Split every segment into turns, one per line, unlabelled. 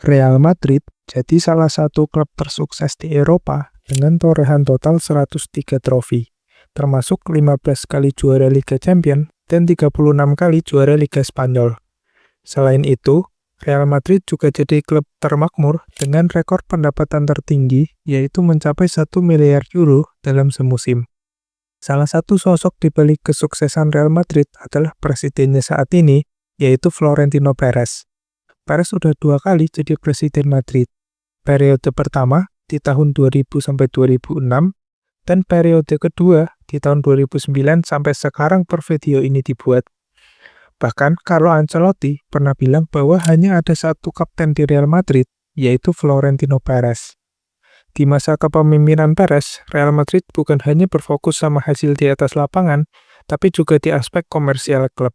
Real Madrid jadi salah satu klub tersukses di Eropa dengan torehan total 103 trofi, termasuk 15 kali juara Liga Champions dan 36 kali juara Liga Spanyol. Selain itu, Real Madrid juga jadi klub termakmur dengan rekor pendapatan tertinggi, yaitu mencapai 1 miliar euro dalam semusim. Salah satu sosok di balik kesuksesan Real Madrid adalah presidennya saat ini, yaitu Florentino Perez. Perez sudah 2 kali jadi presiden Madrid. Periode pertama di tahun 2000 sampai 2006 dan periode kedua di tahun 2009 sampai sekarang per video ini dibuat. Bahkan Carlo Ancelotti pernah bilang bahwa hanya ada satu kapten di Real Madrid, yaitu Florentino Perez. Di masa kepemimpinan Perez, Real Madrid bukan hanya berfokus sama hasil di atas lapangan, tapi juga di aspek komersial klub.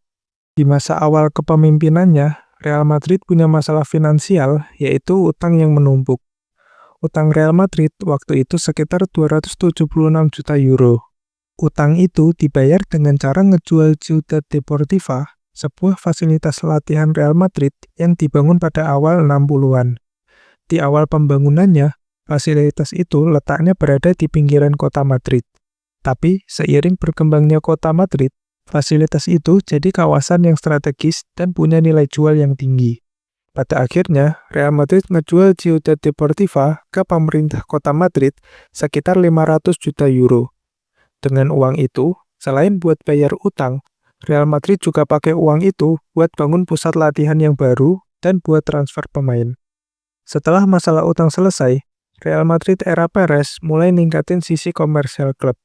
Di masa awal kepemimpinannya, Real Madrid punya masalah finansial, yaitu utang yang menumpuk. Utang Real Madrid waktu itu sekitar 276 juta euro. Utang itu dibayar dengan cara ngejual Ciutat Deportiva, sebuah fasilitas latihan Real Madrid yang dibangun pada awal 60-an. Di awal pembangunannya, fasilitas itu letaknya berada di pinggiran kota Madrid. Tapi, seiring berkembangnya kota Madrid, fasilitas itu jadi kawasan yang strategis dan punya nilai jual yang tinggi. Pada akhirnya, Real Madrid ngejual Ciutat Deportiva ke pemerintah kota Madrid sekitar 500 juta euro. Dengan uang itu, selain buat bayar utang, Real Madrid juga pakai uang itu buat bangun pusat latihan yang baru dan buat transfer pemain. Setelah masalah utang selesai, Real Madrid era Perez mulai ningkatin sisi komersial klub.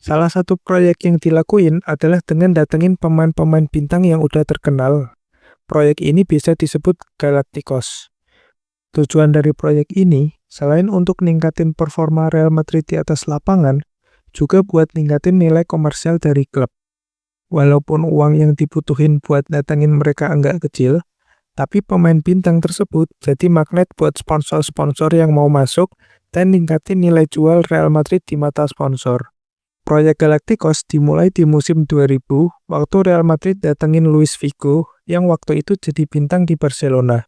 Salah satu proyek yang dilakuin adalah dengan datengin pemain-pemain bintang yang udah terkenal. Proyek ini bisa disebut Galacticos. Tujuan dari proyek ini, selain untuk ningkatin performa Real Madrid di atas lapangan, juga buat ningkatin nilai komersial dari klub. Walaupun uang yang dibutuhin buat datengin mereka enggak kecil, tapi pemain bintang tersebut jadi magnet buat sponsor-sponsor yang mau masuk dan ningkatin nilai jual Real Madrid di mata sponsor. Proyek Galacticos dimulai di musim 2000 waktu Real Madrid datengin Luis Figo yang waktu itu jadi bintang di Barcelona.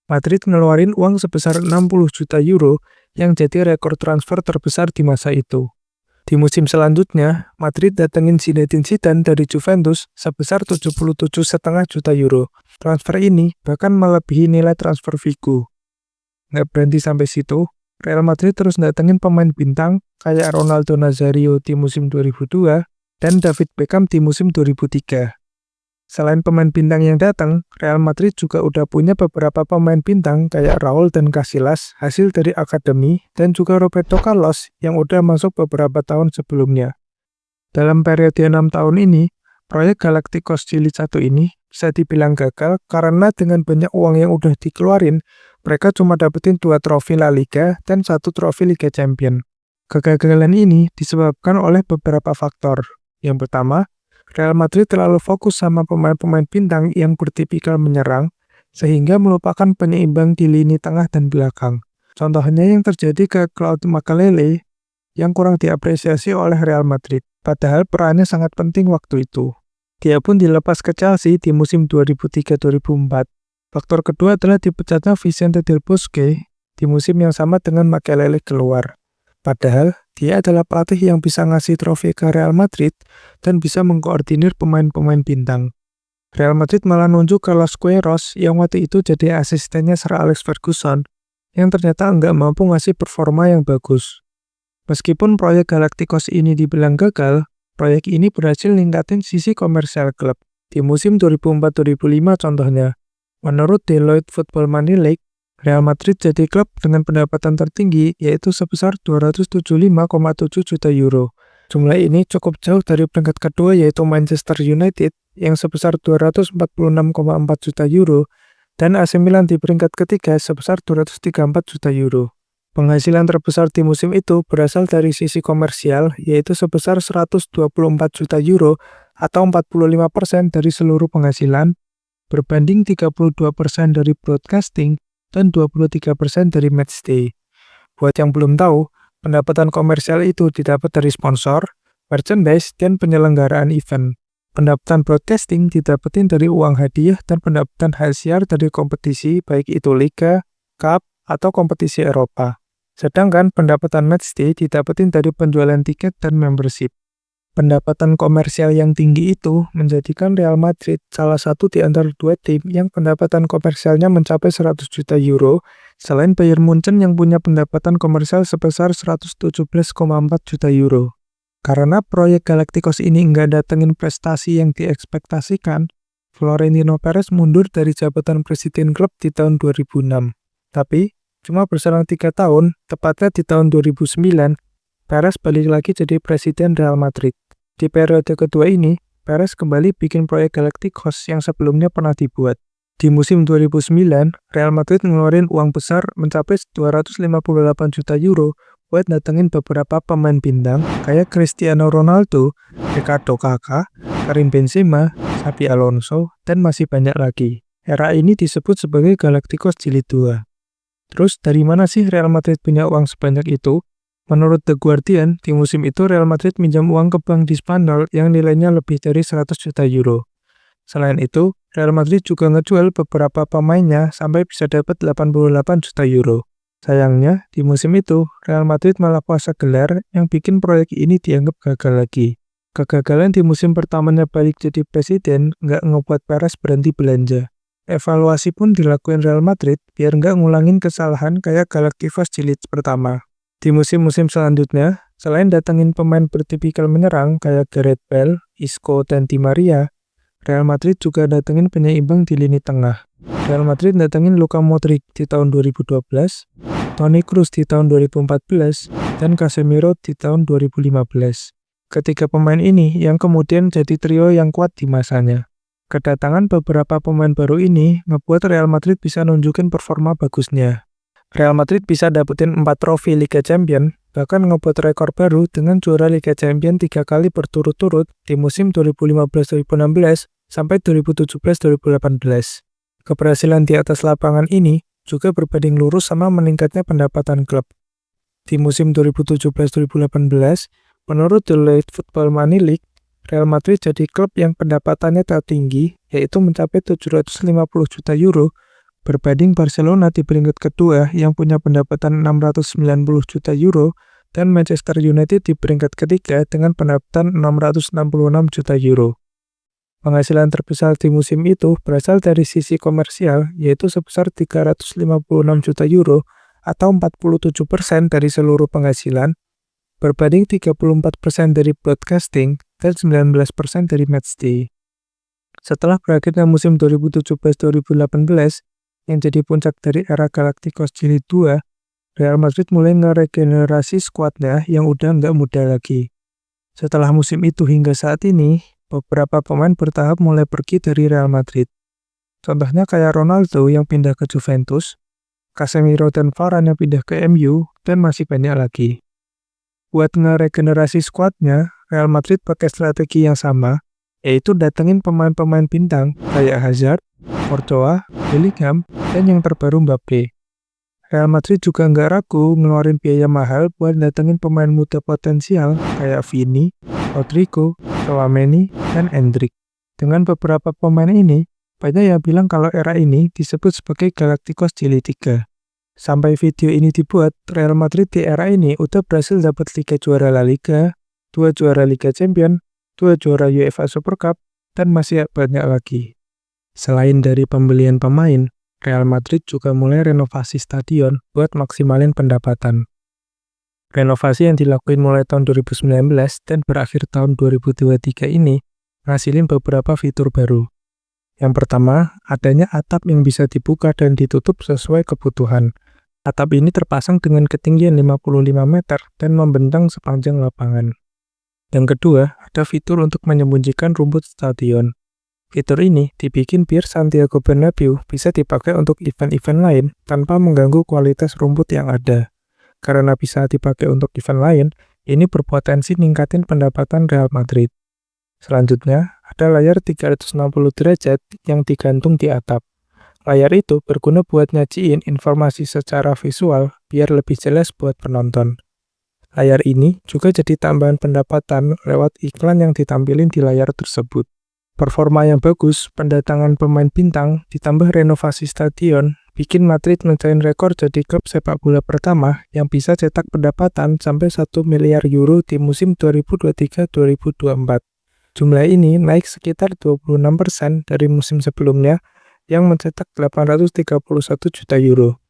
Madrid ngeluarin uang sebesar 60 juta euro yang jadi rekor transfer terbesar di masa itu. Di musim selanjutnya, Madrid datengin Zinedine Zidane dari Juventus sebesar 77,5 juta euro. Transfer ini bahkan melebihi nilai transfer Figo. Nggak berhenti sampai situ, Real Madrid terus datengin pemain bintang kayak Ronaldo Nazario di musim 2002 dan David Beckham di musim 2003. Selain pemain bintang yang datang, Real Madrid juga udah punya beberapa pemain bintang kayak Raul dan Casillas hasil dari akademi dan juga Roberto Carlos yang udah masuk beberapa tahun sebelumnya. Dalam periode 6 tahun ini, proyek Galacticos Jilid 1 ini bisa dibilang gagal karena dengan banyak uang yang udah dikeluarin, mereka cuma dapetin 2 trofi La Liga dan 1 trofi Liga Champions. Kegagalan ini disebabkan oleh beberapa faktor. Yang pertama, Real Madrid terlalu fokus sama pemain-pemain bintang yang bertipikal menyerang, sehingga melupakan penyeimbang di lini tengah dan belakang. Contohnya yang terjadi ke Claude Makélélé yang kurang diapresiasi oleh Real Madrid, padahal perannya sangat penting waktu itu. Dia pun dilepas ke Chelsea di musim 2003-2004. Faktor kedua adalah dipecatnya Vicente Del Bosque di musim yang sama dengan Makélélé keluar. Padahal, dia adalah pelatih yang bisa ngasih trofi ke Real Madrid dan bisa mengkoordinir pemain-pemain bintang. Real Madrid malah nunjuk Carlos Queiroz yang waktu itu jadi asistennya Sir Alex Ferguson, yang ternyata nggak mampu ngasih performa yang bagus. Meskipun proyek Galacticos ini dibilang gagal, proyek ini berhasil ningkatin sisi komersial klub. Di musim 2004-2005 contohnya, menurut Deloitte Football Money League, Real Madrid jadi klub dengan pendapatan tertinggi yaitu sebesar 275,7 juta euro. Jumlah ini cukup jauh dari peringkat kedua yaitu Manchester United yang sebesar 246,4 juta euro dan AC Milan di peringkat ketiga sebesar 234 juta euro. Penghasilan terbesar di musim itu berasal dari sisi komersial yaitu sebesar 124 juta euro atau 45% dari seluruh penghasilan berbanding 32% dari broadcasting dan 23% dari matchday. Buat yang belum tahu, pendapatan komersial itu didapat dari sponsor, merchandise, dan penyelenggaraan event. Pendapatan broadcasting didapetin dari uang hadiah dan pendapatan hal siar dari kompetisi baik itu liga, Cup, atau kompetisi Eropa. Sedangkan pendapatan matchday didapetin dari penjualan tiket dan membership. Pendapatan komersial yang tinggi itu menjadikan Real Madrid salah satu di antara dua tim yang pendapatan komersialnya mencapai 100 juta euro, selain Bayern Munchen yang punya pendapatan komersial sebesar 117,4 juta euro. Karena proyek Galacticos ini nggak datengin prestasi yang diekspektasikan, Florentino Perez mundur dari jabatan presiden klub di tahun 2006. Tapi, cuma berselang 3 tahun, tepatnya di tahun 2009, Perez balik lagi jadi presiden Real Madrid. Di periode kedua ini, Perez kembali bikin proyek Galacticos yang sebelumnya pernah dibuat. Di musim 2009, Real Madrid ngeluarin uang besar mencapai 258 juta euro buat datengin beberapa pemain bintang kayak Cristiano Ronaldo, Ricardo Kakak, Karim Benzema, Xabi Alonso, dan masih banyak lagi. Era ini disebut sebagai Galacticos Jilid 2. Terus dari mana sih Real Madrid punya uang sebanyak itu? Menurut The Guardian, di musim itu Real Madrid minjam uang ke bank di Spanyol yang nilainya lebih dari 100 juta euro. Selain itu, Real Madrid juga ngejual beberapa pemainnya sampai bisa dapat 88 juta euro. Sayangnya, di musim itu, Real Madrid malah puasa gelar yang bikin proyek ini dianggap gagal lagi. Kegagalan di musim pertamanya balik jadi presiden nggak ngebuat Perez berhenti belanja. Evaluasi pun dilakuin Real Madrid biar nggak ngulangin kesalahan kayak Galacticos Jilid pertama. Di musim-musim selanjutnya, selain datengin pemain bertipikal menyerang kayak Gareth Bale, Isco, dan Di Maria, Real Madrid juga datengin penyeimbang di lini tengah. Real Madrid datengin Luka Modric di tahun 2012, Toni Kroos di tahun 2014, dan Casemiro di tahun 2015. Ketiga pemain ini yang kemudian jadi trio yang kuat di masanya. Kedatangan beberapa pemain baru ini ngebuat Real Madrid bisa nunjukin performa bagusnya. Real Madrid bisa dapetin 4 trofi Liga Champions, bahkan ngebuat rekor baru dengan juara Liga Champions 3 kali berturut-turut di musim 2015-2016 sampai 2017-2018. Keberhasilan di atas lapangan ini juga berbanding lurus sama meningkatnya pendapatan klub. Di musim 2017-2018, menurut Deloitte Football Money League, Real Madrid jadi klub yang pendapatannya tertinggi, yaitu mencapai 750 juta euro, berbanding Barcelona di peringkat kedua yang punya pendapatan 690 juta euro dan Manchester United di peringkat ketiga dengan pendapatan 666 juta euro. Penghasilan terbesar di musim itu berasal dari sisi komersial, yaitu sebesar 356 juta euro atau 47% dari seluruh penghasilan, berbanding 34% dari broadcasting dan 19% dari matchday. Setelah berakhirnya musim 2017-2018, yang jadi puncak dari era Galacticos Jilid 2, Real Madrid mulai ngeregenerasi skuadnya yang udah nggak muda lagi. Setelah musim itu hingga saat ini, beberapa pemain bertahap mulai pergi dari Real Madrid. Contohnya kayak Ronaldo yang pindah ke Juventus, Casemiro dan Varane yang pindah ke MU, dan masih banyak lagi. Buat ngeregenerasi skuadnya, Real Madrid pakai strategi yang sama, yaitu datengin pemain-pemain bintang kayak Hazard, Courtois, Bellingham, dan yang terbaru Mbappe. Real Madrid juga nggak ragu ngeluarin biaya mahal buat datengin pemain muda potensial kayak Vini, Rodrigo, Tchouaméni, dan Endrick. Dengan beberapa pemain ini, banyak yang bilang kalau era ini disebut sebagai Galacticos Jilid 3. Sampai video ini dibuat, Real Madrid di era ini udah berhasil dapat 3 juara La Liga, 2 juara Liga Champions, 2 juara UEFA Super Cup, dan masih banyak lagi. Selain dari pembelian pemain, Real Madrid juga mulai renovasi stadion buat maksimalin pendapatan. Renovasi yang dilakuin mulai tahun 2019 dan berakhir tahun 2023 ini ngasilin beberapa fitur baru. Yang pertama, adanya atap yang bisa dibuka dan ditutup sesuai kebutuhan. Atap ini terpasang dengan ketinggian 55 meter dan membentang sepanjang lapangan. Yang kedua, ada fitur untuk menyembunyikan rumput stadion. Fitur ini dibikin biar Santiago Bernabeu bisa dipakai untuk event-event lain tanpa mengganggu kualitas rumput yang ada. Karena bisa dipakai untuk event lain, ini berpotensi ningkatin pendapatan Real Madrid. Selanjutnya, ada layar 360 derajat yang digantung di atap. Layar itu berguna buat nyajiin informasi secara visual biar lebih jelas buat penonton. Layar ini juga jadi tambahan pendapatan lewat iklan yang ditampilin di layar tersebut. Performa yang bagus, pendatangan pemain bintang, ditambah renovasi stadion, bikin Madrid mencahin rekor jadi klub sepak bola pertama yang bisa cetak pendapatan sampai 1 miliar euro di musim 2023-2024. Jumlah ini naik sekitar 26% dari musim sebelumnya yang mencetak 831 juta euro.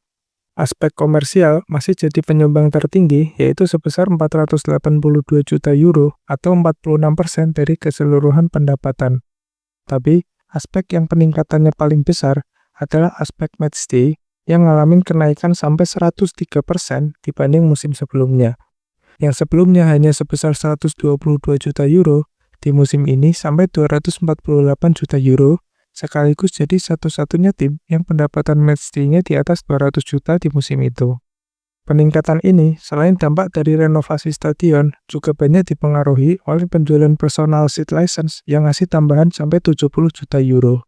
Aspek komersial masih jadi penyumbang tertinggi, yaitu sebesar 482 juta euro atau 46% dari keseluruhan pendapatan. Tapi, aspek yang peningkatannya paling besar adalah aspek matchday yang ngalamin kenaikan sampai 103% dibanding musim sebelumnya. Yang sebelumnya hanya sebesar 122 juta euro, di musim ini sampai 248 juta euro, sekaligus jadi satu-satunya tim yang pendapatan matchday-nya di atas 200 juta di musim itu. Peningkatan ini, selain dampak dari renovasi stadion, juga banyak dipengaruhi oleh penjualan personal seat license yang ngasih tambahan sampai 70 juta euro.